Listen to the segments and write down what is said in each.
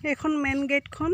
এইখন মেইন গেটখন।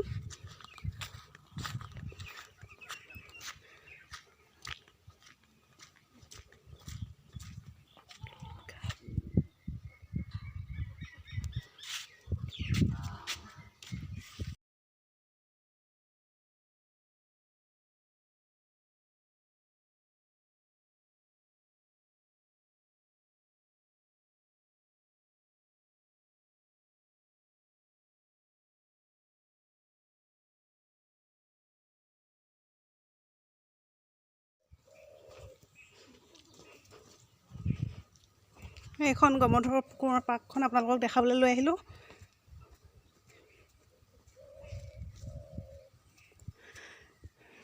এইখন গমধৰ কোঁৱৰ পাৰ্কখন আপোনালোকক দেখাবলৈ লৈ আহিলোঁ।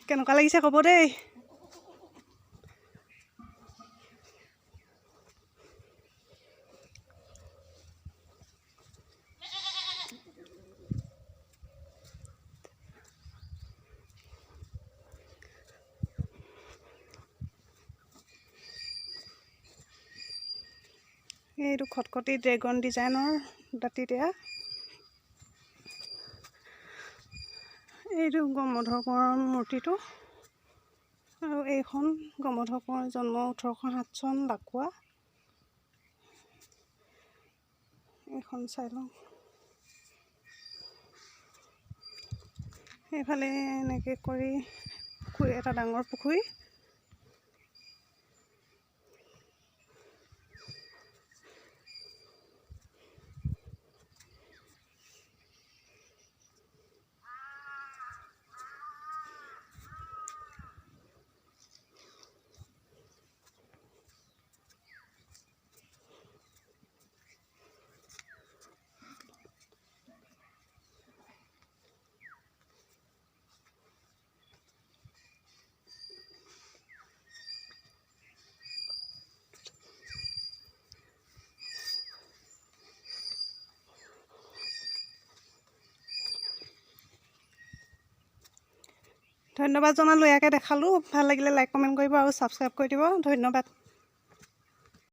কেনেকুৱা লাগিছে ক'ব দেই। এইটো খটখটি ড্ৰেগন ডিজাইনৰ দাঁতিত এয়া। এইটো গমধৰ কোঁৱৰৰ মূৰ্তিটো আৰু এইখন গমধৰ কোঁৱৰৰ জন্ম 1807 চন লাকুৱা। এইখন চাই লওঁ। এইফালে এনেকৈ কৰি এটা ডাঙৰ পুখুৰী। ধন্যবাদ জনালোঁ। ইয়াকে দেখালোঁ। ভাল লাগিলে লাইক কমেণ্ট কৰিব আৰু ছাবস্ক্ৰাইব কৰি দিব। ধন্যবাদ।